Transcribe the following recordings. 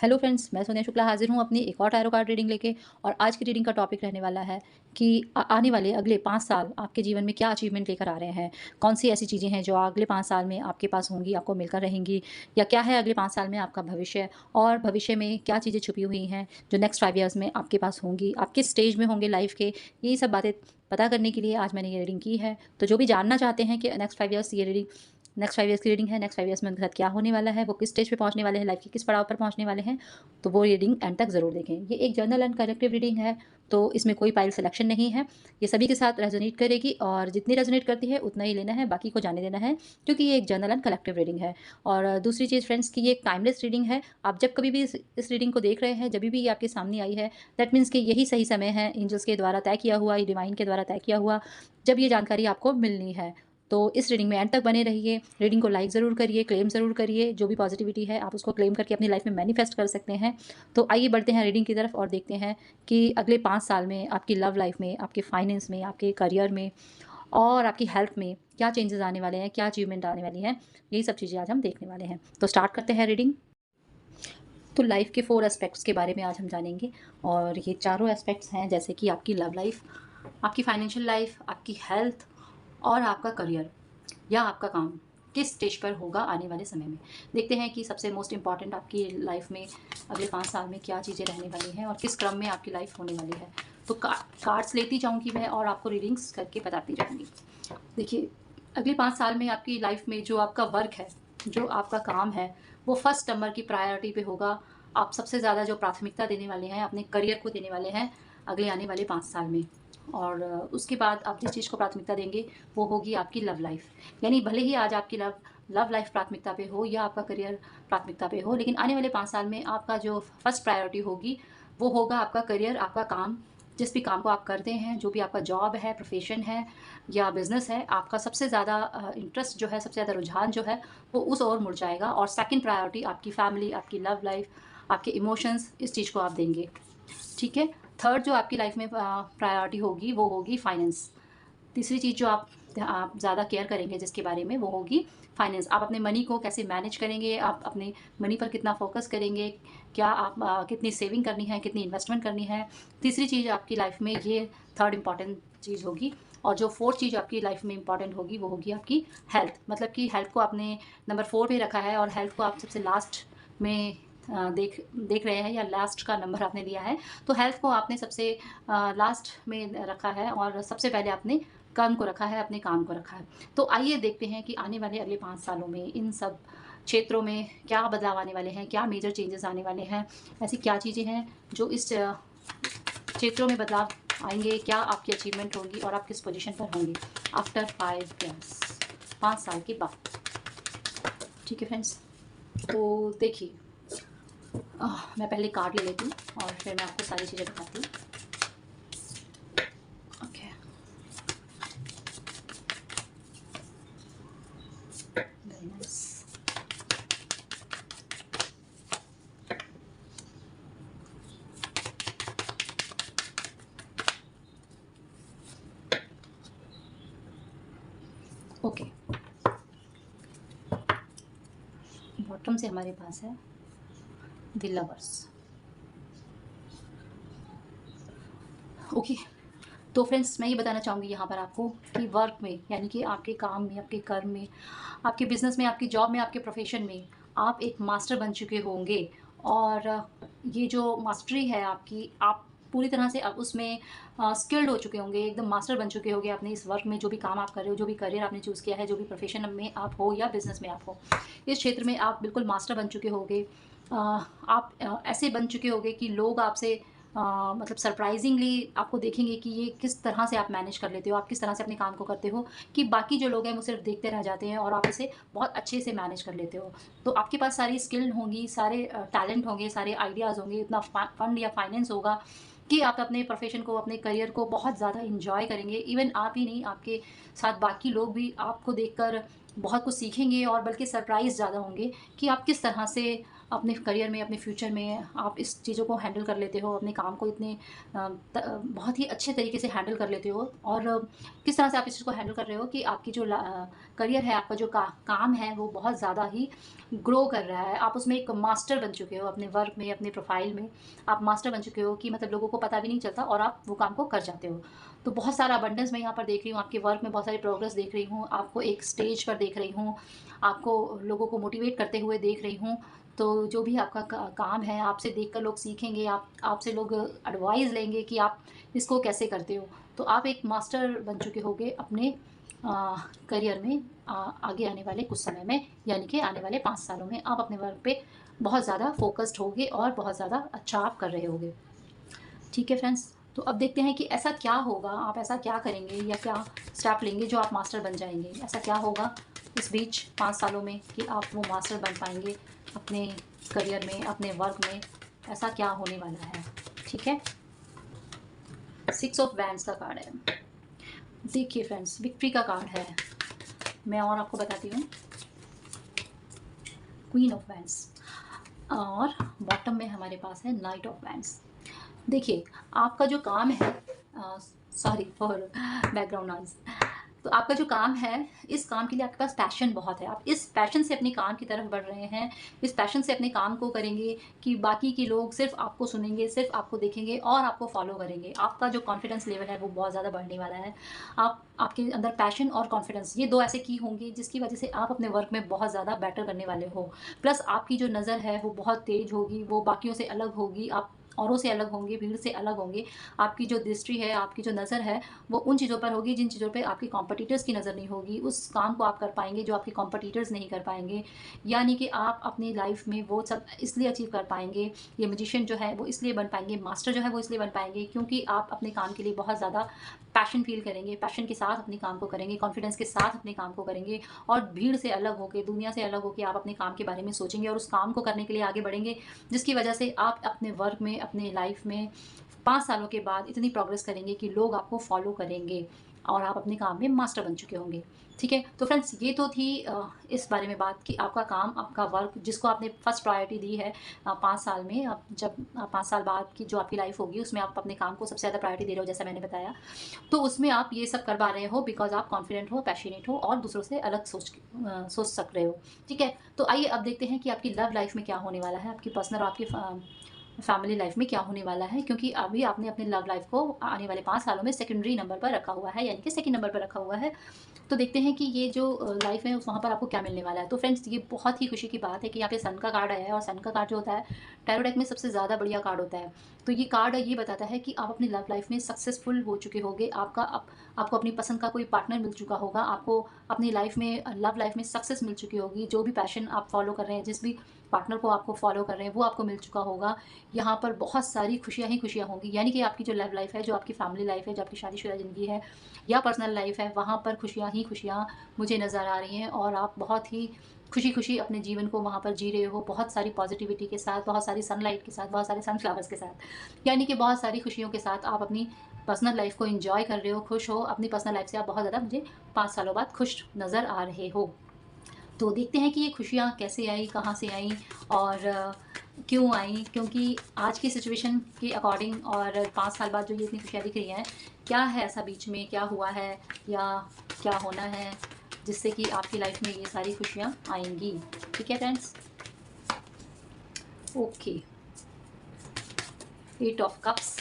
Hello friends, मैं सोनिया शुक्ला हाजिर हूँ अपनी एक और टैरो कार्ड रीडिंग लेके। और आज की रीडिंग का टॉपिक रहने वाला है कि आने वाले अगले 5 साल आपके जीवन में क्या अचीवमेंट लेकर आ रहे हैं। कौन सी ऐसी चीज़ें हैं जो अगले 5 साल में आपके पास होंगी, आपको मिलकर रहेंगी, या क्या है अगले 5 साल में आपका भविष्य, और भविष्य में क्या चीज़ें छुपी हुई हैं जो नेक्स्ट 5 ईयर्स में आपके पास होंगी, आप किस स्टेज में होंगे लाइफ के। यही सब बातें पता करने के लिए आज मैंने ये रीडिंग की है। तो जो भी जानना चाहते हैं कि नेक्स्ट 5 ईयर्स की रीडिंग है, नेक्स्ट 5 ईयर्स में उनके साथ क्या होने वाला है, वो किस स्टेज पे पहुँचने वाले हैं, लाइफ के किस पड़ाव पर पहुँचने वाले हैं, तो वो रीडिंग एंड तक ज़रूर देखें। ये एक जनरल एंड कलेक्टिव रीडिंग है, तो इसमें कोई पाइल सिलेक्शन नहीं है। ये सभी के साथ रेजोनेट करेगी और जितनी रेजोनेट करती है उतना ही लेना है, बाकी को जाने देना है, क्योंकि ये एक जनरल एंड कलेक्टिव रीडिंग है। और दूसरी चीज़ फ्रेंड्स कि ये एक टाइमलेस रीडिंग है। आप जब कभी भी इस रीडिंग को देख रहे हैं, जब भी ये आपके सामने आई है, दैट मीन्स कि यही सही समय है, एंजल्स के द्वारा तय किया हुआ, ये डिवाइन के द्वारा तय किया हुआ, जब ये जानकारी आपको मिलनी है। तो इस रीडिंग में एंड तक बने रहिए। रीडिंग को लाइक ज़रूर करिए, क्लेम ज़रूर करिए। जो भी पॉजिटिविटी है आप उसको क्लेम करके अपनी लाइफ में मैनिफेस्ट कर सकते हैं। तो आइए बढ़ते हैं रीडिंग की तरफ और देखते हैं कि अगले 5 साल में आपकी लव लाइफ में, आपके फाइनेंस में, आपके करियर में और आपकी हेल्थ में क्या चेंजेस आने वाले हैं, क्या अचीवमेंट आने वाली हैं। यही सब चीज़ें आज हम देखने वाले हैं। तो स्टार्ट करते हैं रीडिंग। तो लाइफ के 4 एस्पेक्ट्स के बारे में आज हम जानेंगे। और ये चारों एस्पेक्ट्स हैं, जैसे कि आपकी लव लाइफ, आपकी फाइनेंशियल लाइफ, आपकी हेल्थ और आपका करियर या आपका काम किस स्टेज पर होगा आने वाले समय में। देखते हैं कि सबसे मोस्ट इम्पॉर्टेंट आपकी लाइफ में अगले 5 साल में क्या चीज़ें रहने वाली हैं और किस क्रम में आपकी लाइफ होने वाली है। तो कार्ड्स लेती जाऊंगी मैं और आपको रीडिंग्स करके बताती जाऊंगी। देखिए, अगले 5 साल में आपकी लाइफ में जो आपका वर्क है, जो आपका काम है, वो फर्स्ट नंबर की प्रायोरिटी पे होगा। आप सबसे ज़्यादा जो प्राथमिकता देने वाले हैं अपने करियर को देने वाले हैं अगले आने वाले 5 साल में। और उसके बाद आप जिस चीज़ को प्राथमिकता देंगे वो होगी आपकी लव लाइफ। यानी भले ही आज आपकी लव लाइफ प्राथमिकता पे हो या आपका करियर प्राथमिकता पे हो, लेकिन आने वाले 5 साल में आपका जो फर्स्ट प्रायोरिटी होगी वो होगा आपका करियर, आपका काम। जिस भी काम को आप करते हैं, जो भी आपका जॉब है, प्रोफेशन है या बिजनेस है, आपका सबसे ज़्यादा इंटरेस्ट जो है, सबसे ज़्यादा रुझान जो है, वो उस ओर मुड़ जाएगा। और सेकंड प्रायोरिटी आपकी फैमिली, आपकी लव लाइफ, आपके इमोशंस, इस चीज़ को आप देंगे। ठीक है। थर्ड जो आपकी लाइफ में प्रायोरिटी होगी वो होगी फाइनेंस। तीसरी चीज़ जो आप ज़्यादा केयर करेंगे जिसके बारे में, वो होगी फाइनेंस। आप अपने मनी को कैसे मैनेज करेंगे, आप अपने मनी पर कितना फोकस करेंगे, क्या आप कितनी सेविंग करनी है, कितनी इन्वेस्टमेंट करनी है। तीसरी चीज़ आपकी लाइफ में ये थर्ड इम्पॉर्टेंट चीज़ होगी। और जो फोर्थ चीज़ आपकी लाइफ में इंपॉर्टेंट होगी वो होगी आपकी हेल्थ। मतलब कि हेल्थ को आपने नंबर 4 पे रखा है और हेल्थ को आप सबसे लास्ट में देख देख रहे हैं, या लास्ट का नंबर आपने दिया है। तो हेल्थ को आपने सबसे लास्ट में रखा है और सबसे पहले आपने कर्म को रखा है, अपने काम को रखा है। तो आइए देखते हैं कि आने वाले अगले 5 सालों में इन सब क्षेत्रों में क्या बदलाव आने वाले हैं, क्या मेजर चेंजेस आने वाले हैं, ऐसी क्या चीज़ें हैं जो इस क्षेत्रों में बदलाव आएंगे, क्या आपकी अचीवमेंट होगी और आप किस पोजीशन पर होंगे आफ्टर 5 ईयर्स, 5 साल के बाद। ठीक है फ्रेंड्स। तो देखिए, मैं पहले कार्ड ले लेती हूँ और फिर मैं आपको सारी चीज़ें बताती हूँ। Okay, very nice. Okay, bottom से हमारे पास है द लवर्स। ओके, तो फ्रेंड्स मैं ये बताना चाहूँगी यहाँ पर आपको कि वर्क में, यानी कि आपके काम में, आपके कर्म में, आपके बिजनेस में, आपकी जॉब में, आपके प्रोफेशन में आप एक मास्टर बन चुके होंगे। और ये जो मास्टरी है आपकी, आप पूरी तरह से अब उसमें स्किल्ड हो चुके होंगे, एकदम मास्टर बन चुके होंगे अपने इस वर्क में। जो भी काम आप कर रहे हो, जो भी करियर आपने चूज़ किया है, जो भी प्रोफेशन में आप हो या बिजनेस में आप हो, इस क्षेत्र में आप बिल्कुल मास्टर बन चुके होंगे। आप ऐसे बन चुके होंगे कि लोग आपसे मतलब सरप्राइजिंगली आपको देखेंगे कि ये किस तरह से आप मैनेज कर लेते हो, आप किस तरह से अपने काम को करते हो, कि बाकी जो लोग हैं वो सिर्फ देखते रह जाते हैं और आप इसे बहुत अच्छे से मैनेज कर लेते हो। तो आपके पास सारी स्किल होंगी, सारे टैलेंट होंगे, सारे आइडियाज़ होंगे, इतना फंड या फाइनेंस होगा कि आप अपने प्रोफेशन को, अपने करियर को बहुत ज़्यादा इंजॉय करेंगे। इवन आप ही नहीं, आपके साथ बाकी लोग भी आपको देखकर बहुत कुछ सीखेंगे और बल्कि सरप्राइज़ ज़्यादा होंगे कि आप किस तरह से अपने करियर में, अपने फ्यूचर में आप इस चीज़ों को हैंडल कर लेते हो, अपने काम को इतने बहुत ही अच्छे तरीके से हैंडल कर लेते हो। और किस तरह से आप इस चीज़ को हैंडल कर रहे हो कि आपकी जो करियर है, आपका जो काम है वो बहुत ज़्यादा ही ग्रो कर रहा है। आप उसमें एक मास्टर बन चुके हो, अपने वर्क में, अपने प्रोफाइल में आप मास्टर बन चुके हो कि मतलब लोगों को पता भी नहीं चलता और आप वो काम को कर जाते हो। तो बहुत सारा अबंडेंस मैं यहाँ पर देख रही हूँ, आपके वर्क में बहुत सारी प्रोग्रेस देख रही हूँ, आपको एक स्टेज पर देख रही हूँ, आपको लोगों को मोटिवेट करते हुए देख रही हूँ। तो जो भी आपका काम है, आपसे देखकर लोग सीखेंगे, आपसे लोग एडवाइस लेंगे कि आप इसको कैसे करते हो। तो आप एक मास्टर बन चुके होगे अपने करियर में आगे आने वाले कुछ समय में, यानी कि आने वाले 5 सालों में आप अपने वर्क पे बहुत ज़्यादा फ़ोकस्ड होगे और बहुत ज़्यादा अच्छा आप कर रहे होगे। ठीक है फ्रेंड्स, तो अब देखते हैं कि ऐसा क्या होगा, आप ऐसा क्या करेंगे या क्या स्टेप लेंगे जो आप मास्टर बन जाएँगे? ऐसा क्या होगा इस बीच 5 सालों में कि आप वो मास्टर बन पाएँगे अपने करियर में, अपने वर्क में? ऐसा क्या होने वाला है? ठीक है? 6 ऑफ वैंड्स का कार्ड है। देखिए फ्रेंड्स, विक्ट्री का कार्ड है। मैं और आपको बताती हूँ, क्वीन ऑफ वैंड्स और बॉटम में हमारे पास है नाइट ऑफ वैंड्स। देखिए, आपका जो काम है सॉरी फॉर बैकग्राउंड नॉइज़। तो आपका जो काम है, इस काम के लिए आपके पास पैशन बहुत है। आप इस पैशन से अपने काम की तरफ बढ़ रहे हैं, इस पैशन से अपने काम को करेंगे कि बाकी के लोग सिर्फ़ आपको सुनेंगे, सिर्फ़ आपको देखेंगे और आपको फ़ॉलो करेंगे। आपका जो कॉन्फिडेंस लेवल है, वो बहुत ज़्यादा बढ़ने वाला है। आपके अंदर पैशन और कॉन्फिडेंस, ये 2 ऐसे की होंगे जिसकी वजह से आप अपने वर्क में बहुत ज़्यादा बेटर करने वाले हो। प्लस आपकी जो नज़र है, वो बहुत तेज़ होगी, वो बाकियों से अलग होगी, आप औरों से अलग होंगे, भीड़ से अलग होंगे। आपकी जो दृष्टि है, आपकी जो नज़र है, वो उन चीज़ों पर होगी जिन चीज़ों पे आपके कॉम्पिटिटर्स की नज़र नहीं होगी। उस काम को आप कर पाएँगे जो आपके कॉम्पिटिटर्स नहीं कर पाएँगे। यानी कि आप अपनी लाइफ़ में वो सब इसलिए अचीव कर पाएँगे, ये मैजिशियन जो है वो इसलिए बन पाएँगे, मास्टर जो है वो इसलिए बन पाएँगे क्योंकि आप अपने काम के लिए बहुत ज़्यादा पैशन फ़ील करेंगे, पैशन के साथ अपने काम को करेंगे, कॉन्फिडेंस के साथ अपने काम को करेंगे और भीड़ से अलग होके, दुनिया से अलग होके आप अपने काम के बारे में सोचेंगे और उस काम को करने के लिए आगे बढ़ेंगे, जिसकी वजह से आप अपने वर्क में, अपने लाइफ़ में 5 सालों के बाद इतनी प्रोग्रेस करेंगे कि लोग आपको फ़ॉलो करेंगे और आप अपने काम में मास्टर बन चुके होंगे। ठीक है? तो फ्रेंड्स, ये तो थी इस बारे में बात कि आपका काम, आपका वर्क जिसको आपने फर्स्ट प्रायोरिटी दी है 5 साल में, अब जब 5 साल बाद की जो आपकी लाइफ़ होगी उसमें आप अपने काम को सबसे ज़्यादा प्रायोरिटी दे रहे हो जैसा मैंने बताया। तो उसमें आप ये सब कर पा रहे हो बिकॉज़ आप कॉन्फिडेंट हो, पैशनेट हो और दूसरों से अलग सोच सक रहे हो। ठीक है? तो आइए अब देखते हैं कि आपकी लव लाइफ़ में क्या होने वाला है, आपकी पर्सनल और आपकी फैमिली लाइफ में क्या होने वाला है, क्योंकि अभी आपने अपनी लव लाइफ को आने वाले 5 सालों में सेकेंडरी नंबर पर रखा हुआ है, यानी कि सेकंड नंबर पर रखा हुआ है। तो देखते हैं कि ये जो लाइफ है उस वहाँ पर आपको क्या मिलने वाला है। तो फ्रेंड्स, ये बहुत ही खुशी की बात है कि यहाँ पे सन का कार्ड आया है और सन का कार्ड जो होता है टैरो डेक में सबसे ज़्यादा बढ़िया कार्ड होता है। तो ये कार्ड ये बताता है कि आप अपनी लव लाइफ में सक्सेसफुल हो चुके होंगे, आपको अपनी पसंद का कोई पार्टनर मिल चुका होगा, आपको अपनी लाइफ में लव लाइफ में सक्सेस मिल चुकी होगी, जो भी पैशन आप फॉलो कर रहे हैं, जिस भी पार्टनर को आपको फॉलो कर रहे हैं वो आपको मिल चुका होगा। यहाँ पर बहुत सारी खुशियाँ ही खुशियाँ होंगी, यानी कि आपकी जो लव लाइफ है, जो आपकी फैमिली लाइफ है, जो आपकी शादीशुदा ज़िंदगी है या पर्सनल लाइफ है, वहाँ पर खुशियाँ ही खुशियाँ मुझे नज़र आ रही हैं और आप बहुत ही खुशी-खुशी अपने जीवन को वहाँ पर जी रहे हो, बहुत सारी पॉज़िटिविटी के साथ, बहुत सारी सनलाइट के साथ, बहुत सारे सनफ्लावर्स के साथ। यानी कि बहुत सारी खुशियों के साथ आप अपनी पर्सनल लाइफ़ को एन्जॉय कर रहे हो, खुश हो। अपनी पर्सनल लाइफ़ से आप बहुत ज़्यादा मुझे 5 सालों बाद खुश नज़र आ रहे हो। तो देखते हैं कि ये खुशियाँ कैसे आई, कहाँ से आईं और क्यों आईं? क्योंकि आज की सिचुएशन के अकॉर्डिंग और 5 साल बाद जो ये इतनी खुशियाँ दिख रही हैं, क्या है ऐसा बीच में, क्या हुआ है या क्या होना है, जिससे कि आपकी लाइफ में ये सारी खुशियाँ आएँगी? ठीक है friends? Okay, 8 of cups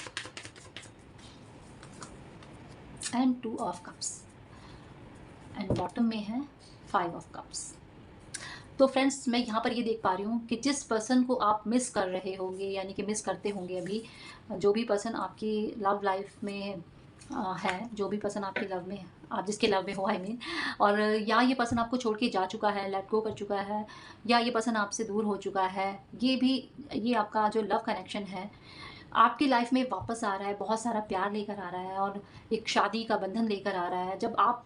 and 2 of cups and bottom में है 5 ऑफ कप्स। तो फ्रेंड्स, मैं यहाँ पर ये देख पा रही हूँ कि जिस पर्सन को आप मिस कर रहे होंगे, यानी कि मिस करते होंगे अभी, जो भी पर्सन आपकी लव लाइफ में है, जो भी पर्सन आपकी लव में, आप जिसके लव में हो आई मीन, और या ये पर्सन आपको छोड़ के जा चुका है, लेट गो कर चुका है, या ये पर्सन आपसे दूर हो चुका है, ये आपका जो लव कनेक्शन है आपकी लाइफ में वापस आ रहा है, बहुत सारा प्यार लेकर आ रहा है और एक शादी का बंधन लेकर आ रहा है। जब आप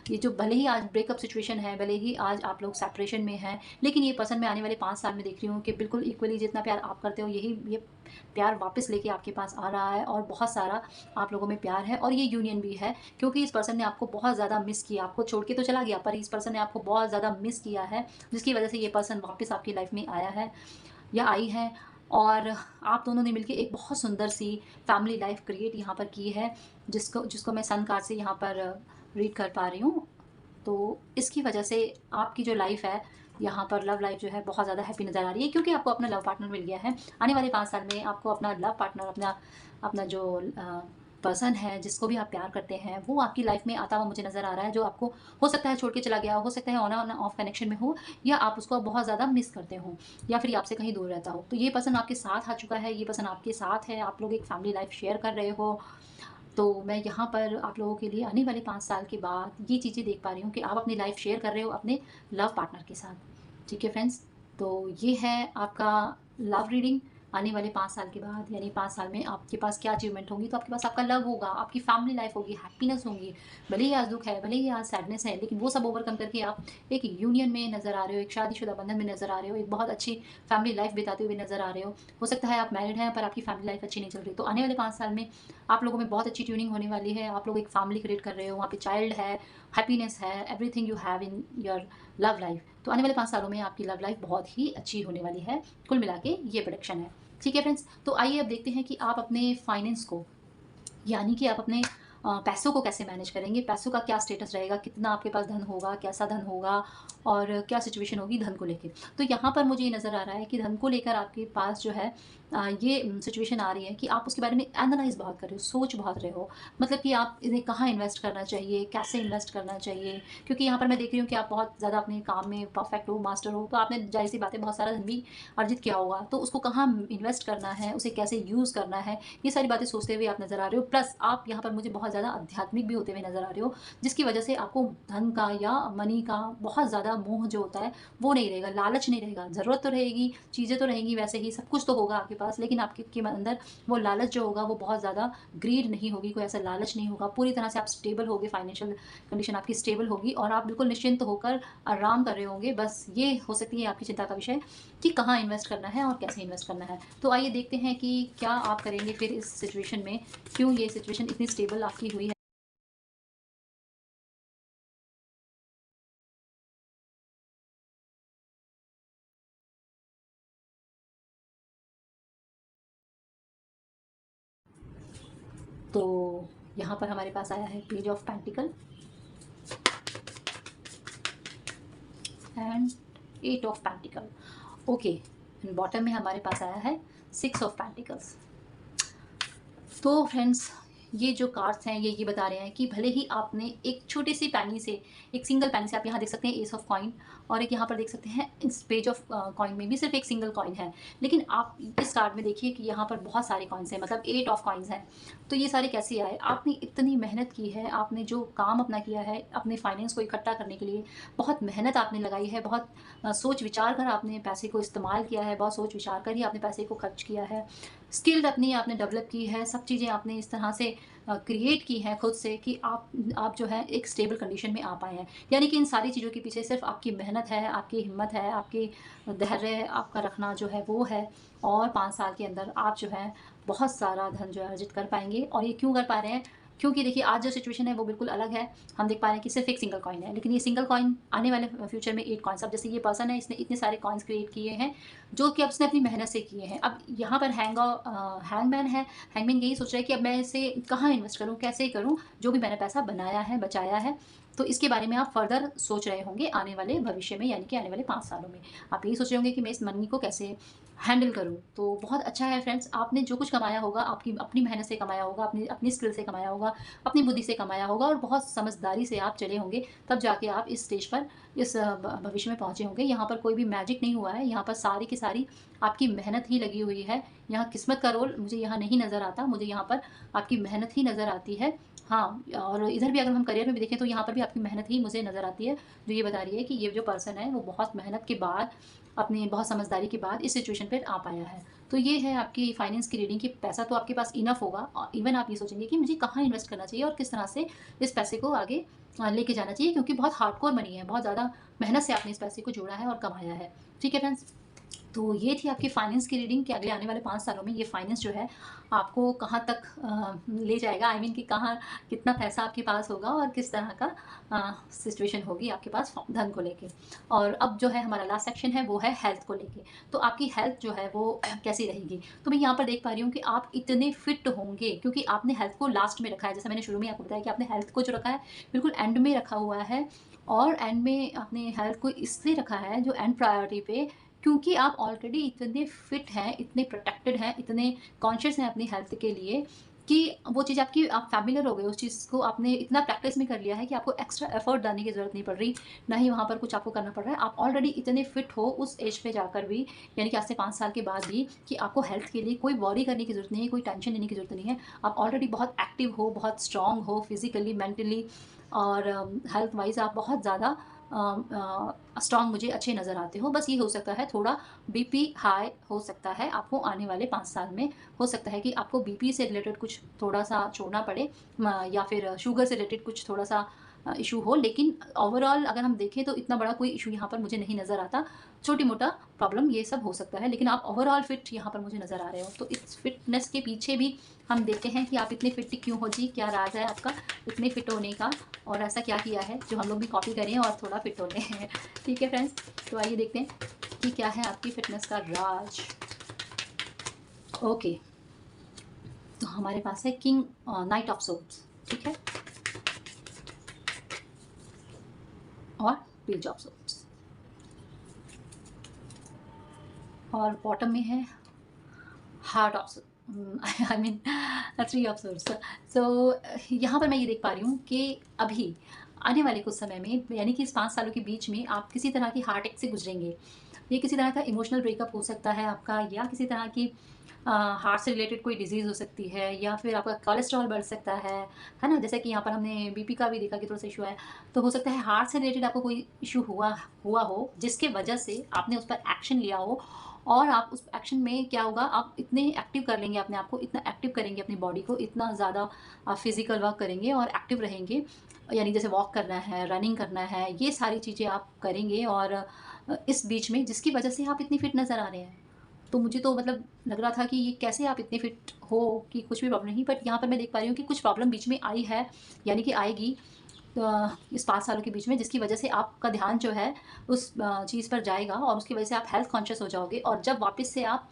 ये जो भले ही आज ब्रेकअप सिचुएशन है, भले ही आज आप लोग सेपरेशन में हैं, लेकिन ये पर्सन मैं आने वाले 5 साल में देख रही हूँ कि बिल्कुल इक्वली जितना प्यार आप करते हो, ये प्यार वापस लेके आपके पास आ रहा है और बहुत सारा आप लोगों में प्यार है और ये यूनियन भी है, क्योंकि इस पर्सन ने आपको बहुत ज़्यादा मिस किया। आपको छोड़ के तो चला गया, पर इस पर्सन ने आपको बहुत ज़्यादा मिस किया है, जिसकी वजह से ये पर्सन वापस आपकी लाइफ में आया है। या आई हैं और आप दोनों ने मिलके एक बहुत सुंदर सी फैमिली लाइफ क्रिएट यहाँ पर की है, जिसको जिसको मैं सन कार्ड से यहाँ पर रीड कर पा रही हूँ। तो इसकी वजह से आपकी जो लाइफ है यहाँ पर लव लाइफ जो है बहुत ज़्यादा हैप्पी नज़र आ रही है, क्योंकि आपको अपना लव पार्टनर मिल गया है। आने वाले 5 साल में आपको अपना लव पार्टनर, अपना अपना जो पर्सन है जिसको भी आप प्यार करते हैं, वो आपकी लाइफ में आता हुआ मुझे नज़र आ रहा है, जो आपको हो सकता है छोड़ के चला गया हो सकता है ऑन ऑफ कनेक्शन में हो, या आप उसको बहुत ज़्यादा मिस करते हो, या फिर ये आपसे कहीं दूर रहता हो। तो ये पर्सन आपके साथ आ चुका है, ये पर्सन आपके साथ है, आप लोग एक फैमिली लाइफ शेयर कर रहे हो। तो मैं यहाँ पर आप लोगों के लिए आने वाले 5 साल के बाद ये चीज़ें देख पा रही हूँ कि आप अपनी लाइफ शेयर कर रहे हो अपने लव पार्टनर के साथ। ठीक है फ्रेंड्स, तो ये है आपका लव रीडिंग। आने वाले 5 साल के बाद, यानी 5 साल में आपके पास क्या अचीवमेंट होंगी, तो आपके पास आपका लव होगा, आपकी फैमिली लाइफ होगी, हैप्पीनेस होंगी। भले ही आज दुख है, भले ही आज सैडनेस है, लेकिन वो सब ओवरकम करके आप एक यूनियन में नज़र आ रहे हो, एक शादीशुदा बंधन में नज़र आ रहे हो, एक बहुत अच्छी फैमिली लाइफ बिताते हुए नज़र आ रहे हो सकता है आप मैरिड हैं पर आपकी फैमिली लाइफ अच्छी नहीं चल रही। तो आने वाले 5 साल में आप लोगों में बहुत अच्छी ट्यूनिंग होने वाली है, आप लोग एक फैमिली क्रिएट कर रहे हो, वहाँ पे चाइल्ड है, हैप्पीनेस है, everything you have in your love life. तो आने वाले 5 सालों में आपकी लव लाइफ बहुत ही अच्छी होने वाली है। कुल मिला के ये प्रेडिक्शन है। ठीक है फ्रेंड्स, तो आइए अब देखते हैं कि आप अपने फाइनेंस को, यानी कि आप अपने पैसों को कैसे मैनेज करेंगे, पैसों का क्या स्टेटस रहेगा, कितना आपके पास धन होगा, कैसा धन होगा और क्या सिचुएशन होगी धन को लेकर। तो यहाँ पर मुझे ये नज़र आ रहा है कि धन को लेकर आपके पास जो है ये सिचुएशन आ रही है कि आप उसके बारे में एनालाइज बहुत कर रहे हो, सोच बहुत रहे हो, मतलब कि आप इन्हें कहाँ इन्वेस्ट करना चाहिए, कैसे इन्वेस्ट करना चाहिए। क्योंकि यहाँ पर मैं देख रही हूँ कि आप बहुत ज़्यादा अपने काम में परफेक्ट हो, मास्टर हो, तो आपने जाहिर सी बात है बहुत सारा धन भी अर्जित किया होगा, तो उसको कहाँ इन्वेस्ट करना है, उसे कैसे यूज़ करना है, ये सारी बातें सोचते हुए आप नज़र आ रहे हो। प्लस आप यहाँ पर मुझे बहुत ज़्यादा आध्यात्मिक भी होते हुए नज़र आ रहे हो, जिसकी वजह से आपको धन का या मनी का बहुत ज़्यादा मोह जो होता है वो नहीं रहेगा, लालच नहीं रहेगा। ज़रूरत तो रहेगी, चीज़ें तो रहेंगी, वैसे ही सब कुछ तो होगा आपके पास, लेकिन आपके अंदर वो लालच जो होगा वो बहुत ज़्यादा ग्रीड नहीं होगी, कोई ऐसा लालच नहीं होगा। पूरी तरह से आप स्टेबल होगे, फाइनेंशियल कंडीशन आपकी स्टेबल होगी और आप बिल्कुल निश्चिंत होकर आराम कर रहे होंगे। बस ये हो सकती है आपकी चिंता का विषय कि कहाँ इन्वेस्ट करना है और कैसे इन्वेस्ट करना है। तो आइए देखते हैं कि क्या आप करेंगे फिर इस सिचुएशन में, क्यों ये सिचुएशन इतनी स्टेबल आपकी हुई है। तो यहाँ पर हमारे पास आया है page of pentacle and 8 of pentacle. Okay, bottom में हमारे पास आया है 6 ऑफ पेंटिकल्स। तो फ्रेंड्स, ये जो कार्ड्स हैं ये बता रहे हैं कि भले ही आपने एक छोटी सी पैनी से, एक सिंगल पैनी से, आप यहाँ देख सकते हैं एस ऑफ कॉइन, और एक यहाँ पर देख सकते हैं इस पेज ऑफ कॉइन में भी सिर्फ एक सिंगल कॉइन है, लेकिन आप इस कार्ड में देखिए कि यहाँ पर बहुत सारे कॉइन्स हैं, मतलब 8 ऑफ कॉइन्स हैं। तो ये सारे कैसे आए? आपने इतनी मेहनत की है, आपने जो काम अपना किया है अपने फाइनेंस को इकट्ठा करने के लिए, बहुत मेहनत आपने लगाई है, बहुत सोच विचार कर आपने पैसे को इस्तेमाल किया है, बहुत सोच विचार कर ही आपने पैसे को खर्च किया है, स्किल्ड अपनी आपने डेवलप की है, सब चीज़ें आपने इस तरह से क्रिएट की हैं खुद से कि आप जो है एक स्टेबल कंडीशन में आ पाए हैं। यानी कि इन सारी चीज़ों के पीछे सिर्फ आपकी मेहनत है, आपकी हिम्मत है, आपकी धैर्य आपका रखना जो है वो है, और 5 साल के अंदर आप जो है बहुत सारा धन जो है अर्जित कर पाएंगे। और ये क्यों कर पा रहे हैं? क्योंकि देखिए आज जो सिचुएशन है वो बिल्कुल अलग है। हम देख पा रहे हैं कि सिर्फ एक सिंगल कॉइन है, लेकिन ये सिंगल कॉइन आने वाले फ्यूचर में 8 कॉइन्स, अब जैसे ये पर्सन है इसने इतने सारे कॉइन्स क्रिएट किए हैं जो कि अब उसने अपनी मेहनत से किए हैं। अब यहाँ पर हैंगमैन है, हैंगमैन यही सोच रहा है कि अब मैं इसे कहाँ इन्वेस्ट करूँ, कैसे करूँ, जो भी मैंने पैसा बनाया है, बचाया है, तो इसके बारे में आप फर्दर सोच रहे होंगे आने वाले भविष्य में, यानी कि आने वाले 5 सालों में आप यही सोच रहे होंगे कि मैं इस मनी को कैसे हैंडल करूँ। तो बहुत अच्छा है फ्रेंड्स, आपने जो कुछ कमाया होगा आपकी अपनी मेहनत से कमाया होगा, अपनी अपनी स्किल से कमाया होगा, अपनी बुद्धि से कमाया होगा, और बहुत समझदारी से आप चले होंगे, तब जाके आप इस स्टेज पर, इस भविष्य में पहुँचे होंगे। यहाँ पर कोई भी मैजिक नहीं हुआ है, यहाँ पर सारी की सारी आपकी मेहनत ही लगी हुई है। यहाँ किस्मत का रोल मुझे यहाँ नहीं नज़र आता, मुझे यहाँ पर आपकी मेहनत ही नज़र आती है। हाँ, और इधर भी अगर हम करियर में भी देखें तो यहाँ पर भी आपकी मेहनत ही मुझे नज़र आती है, जो ये बता रही है कि ये जो पर्सन है वो बहुत मेहनत के बाद, अपनी बहुत समझदारी के बाद इस सिचुएशन पर आ पाया है। तो ये है आपकी फाइनेंस की रीडिंग कि पैसा तो आपके पास इनफ होगा, और इवन आप ये सोचेंगे कि मुझे कहाँ इन्वेस्ट करना चाहिए और किस तरह से इस पैसे को आगे लेके जाना चाहिए, क्योंकि बहुत हार्डकोर मनी है, बहुत ज़्यादा मेहनत से आपने इस पैसे को जोड़ा है और कमाया है। ठीक है फ्रेंड्स, तो ये थी आपकी फाइनेंस की रीडिंग कि अगले आने वाले 5 सालों में ये फाइनेंस जो है आपको कहाँ तक ले जाएगा, आई मीन कि कहाँ कितना पैसा आपके पास होगा और किस तरह का सिचुएशन होगी आपके पास धन को लेके। और अब जो है हमारा लास्ट सेक्शन है वो है हेल्थ को लेके। तो आपकी हेल्थ जो है वो कैसी रहेगी? तो मैं यहाँ पर देख पा रही हूँ कि आप इतने फिट होंगे क्योंकि आपने हेल्थ को लास्ट में रखा है। जैसा मैंने शुरू में आपको बताया कि आपने हेल्थ को जो रखा है बिल्कुल एंड में रखा हुआ है, और एंड में आपने हेल्थ को इसलिए रखा है जो एंड प्रायोरिटी पे, क्योंकि आप ऑलरेडी इतने फिट हैं, इतने प्रोटेक्टेड हैं, इतने कॉन्शियस हैं अपनी हेल्थ के लिए कि वो चीज़ आपकी आप फ़ैमिलियर हो गए, उस चीज़ को आपने इतना प्रैक्टिस में कर लिया है कि आपको एक्स्ट्रा एफर्ट डालने की ज़रूरत नहीं पड़ रही, ना ही वहाँ पर कुछ आपको करना पड़ रहा है। आप ऑलरेडी इतने फिट हो उस एज पे जाकर भी, यानी कि आज से 5 साल के बाद भी, कि आपको हेल्थ के लिए कोई वॉरी करने की ज़रूरत नहीं है, कोई टेंशन लेने की ज़रूरत नहीं है। आप ऑलरेडी बहुत एक्टिव हो, बहुत स्ट्रॉन्ग हो फिज़िकली, मेंटली, और हेल्थ वाइज़ आप बहुत ज़्यादा स्ट्रॉन्ग मुझे अच्छे नज़र आते हो। बस ये हो सकता है थोड़ा बीपी हाई हो सकता है आपको आने वाले 5 साल में। हो सकता है कि आपको बीपी से रिलेटेड कुछ थोड़ा-सा छोड़ना पड़े, या फिर शुगर से रिलेटेड कुछ थोड़ा-सा इश्यू हो, लेकिन ओवरऑल अगर हम देखें तो इतना बड़ा कोई इश्यू यहाँ पर मुझे नहीं नज़र आता। छोटी-मोटा प्रॉब्लम ये सब हो सकता है, लेकिन आप ओवरऑल फिट यहाँ पर मुझे नज़र आ रहे हो। तो इस फिटनेस के पीछे भी हम देखते हैं कि आप इतने फिट क्यों हो जी? क्या राज़ है आपका इतने फिट होने का? और ऐसा क्या किया है जो हम लोग भी कॉपी करें और थोड़ा फिट हो लें? ठीक है फ्रेंड्स, तो आइए देखते हैं कि क्या है आपकी फिटनेस का राज। ओके, तो हमारे पास है किंग नाइट ऑफ सोप्स, ठीक है, और पेज ऑफ सोप्स, और बॉटम में है heart of I mean three of source. So यहाँ पर मैं ये देख पा रही हूँ कि अभी आने वाले कुछ समय में, यानी कि इस 5 सालों के बीच में, आप किसी तरह की हार्ट अटैक से गुजरेंगे। ये किसी तरह का इमोशनल ब्रेकअप हो सकता है आपका, या किसी तरह की हार्ट से रिलेटेड कोई डिजीज़ हो सकती है, या फिर आपका कोलेस्ट्रॉल बढ़ सकता है ना? जैसे कि यहाँ पर हमने बीपी का भी देखा कि थोड़ा-सा इश्यू है। तो हो सकता है हार्ट से रिलेटेड आपको कोई इश्यू हुआ हुआ हो, जिसके वजह से आपने उस पर एक्शन लिया हो, और आप उस एक्शन में क्या होगा, आप इतने एक्टिव कर लेंगे अपने आप को, इतना एक्टिव करेंगे अपनी बॉडी को, इतना ज़्यादा फिज़िकल वर्क करेंगे और एक्टिव रहेंगे, यानी जैसे वॉक करना है, रनिंग करना है, ये सारी चीज़ें आप करेंगे, और इस बीच में जिसकी वजह से आप इतनी फिट नज़र आ रहे हैं। तो मुझे तो मतलब लग रहा था कि ये कैसे आप इतने फिट हो कि कुछ भी प्रॉब्लम नहीं, बट यहाँ पर मैं देख पा रही हूँ कि कुछ प्रॉब्लम बीच में आई है, यानी कि आएगी इस 5 सालों के बीच में, जिसकी वजह से आपका ध्यान जो है उस चीज़ पर जाएगा, और उसकी वजह से आप हेल्थ कॉन्शियस हो जाओगे, और जब वापस से आप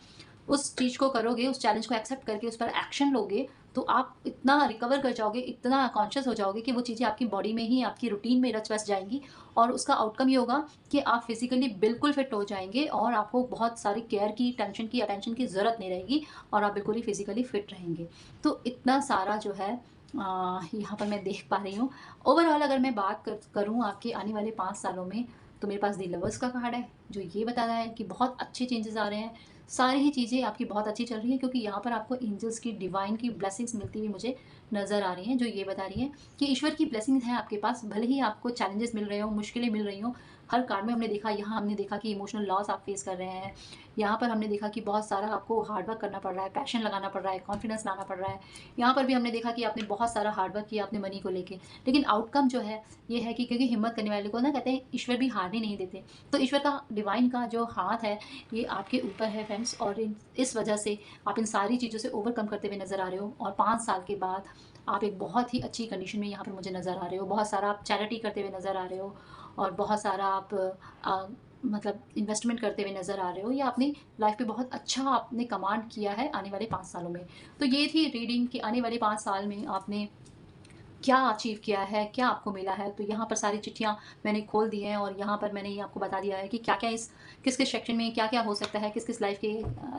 उस चीज़ को करोगे, उस चैलेंज को एक्सेप्ट करके उस पर एक्शन लोगे, तो आप इतना रिकवर कर जाओगे, इतना कॉन्शियस हो जाओगे कि वो चीज़ें आपकी बॉडी में ही, आपकी रूटीन में रच बस जाएँगी, और उसका आउटकम ये होगा कि आप फिज़िकली बिल्कुल फिट हो जाएँगे, और आपको बहुत सारी केयर की, टेंशन की, अटेंशन की ज़रूरत नहीं रहेगी, और आप बिल्कुल ही फिज़िकली फिट रहेंगे। तो इतना सारा जो है यहाँ पर मैं देख पा रही हूँ। ओवरऑल अगर मैं बात करूँ आपके आने वाले 5 सालों में, तो मेरे पास द लवर्स का कार्ड है, जो ये बता रहा है कि बहुत अच्छे चेंजेस आ रहे हैं। सारी ही चीज़ें आपकी बहुत अच्छी चल रही हैं, क्योंकि यहाँ पर आपको एंजल्स की, डिवाइन की ब्लेसिंग्स मिलती हुई मुझे नज़र आ रही हैं, जो ये बता रही हैं कि ईश्वर की ब्लेसिंग्स हैं आपके पास। भले ही आपको चैलेंजेस मिल रहे हों, मुश्किलें मिल रही हों, हर कार्ड में हमने देखा, यहाँ हमने देखा कि इमोशनल लॉस आप फेस कर रहे हैं। यहाँ पर हमने देखा कि बहुत सारा आपको हार्ड वर्क करना पड़ रहा है, पैशन लगाना पड़ रहा है, कॉन्फिडेंस लाना पड़ रहा है। यहाँ पर भी हमने देखा कि आपने बहुत सारा हार्ड वर्क किया अपने मनी को लेके, लेकिन आउटकम जो है ये है कि, क्योंकि हिम्मत करने वाले को ना कहते हैं ईश्वर भी हारने नहीं देते। तो ईश्वर का, डिवाइन का जो हाथ है ये आपके ऊपर है फ्रेंड्स, और इस वजह से आप इन सारी चीज़ों से ओवरकम करते हुए नज़र आ रहे हो, और 5 साल के बाद आप एक बहुत ही अच्छी कंडीशन में यहाँ पर मुझे नज़र आ रहे हो। बहुत सारा आप चैरिटी करते हुए नज़र आ रहे हो, और बहुत सारा आप मतलब इन्वेस्टमेंट करते हुए नज़र आ रहे हो, या अपनी लाइफ पे बहुत अच्छा आपने कमांड किया है आने वाले 5 सालों में। तो ये थी रीडिंग कि आने वाले 5 साल में आपने क्या अचीव किया है, क्या आपको मिला है। तो यहाँ पर सारी चिट्ठियाँ मैंने खोल दी हैं, और यहाँ पर मैंने ये आपको बता दिया है कि क्या-क्या इस किस-किस सेक्शन में क्या-क्या हो सकता है, किस-किस लाइफ़ के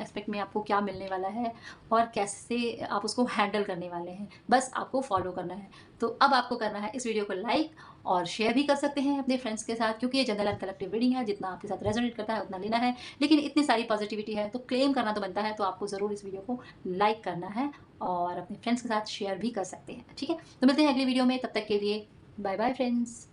एस्पेक्ट में आपको क्या मिलने वाला है, और कैसे आप उसको हैंडल करने वाले हैं। बस आपको फ़ॉलो करना है। तो अब आपको करना है इस वीडियो को लाइक और शेयर भी कर सकते हैं अपने फ्रेंड्स के साथ, क्योंकि ये जनरल एंड कलेक्टिव रीडिंग है, जितना आपके साथ रेज़ोनेट करता है उतना लेना है। लेकिन इतनी सारी पॉज़िटिविटी है तो क्लेम करना तो बनता है, तो आपको ज़रूर इस वीडियो को लाइक करना है, और अपने फ्रेंड्स के साथ शेयर भी कर सकते हैं। ठीक है? तो मिलते हैं अगली वीडियो में, तब तक के लिए बाय बाय फ्रेंड्स।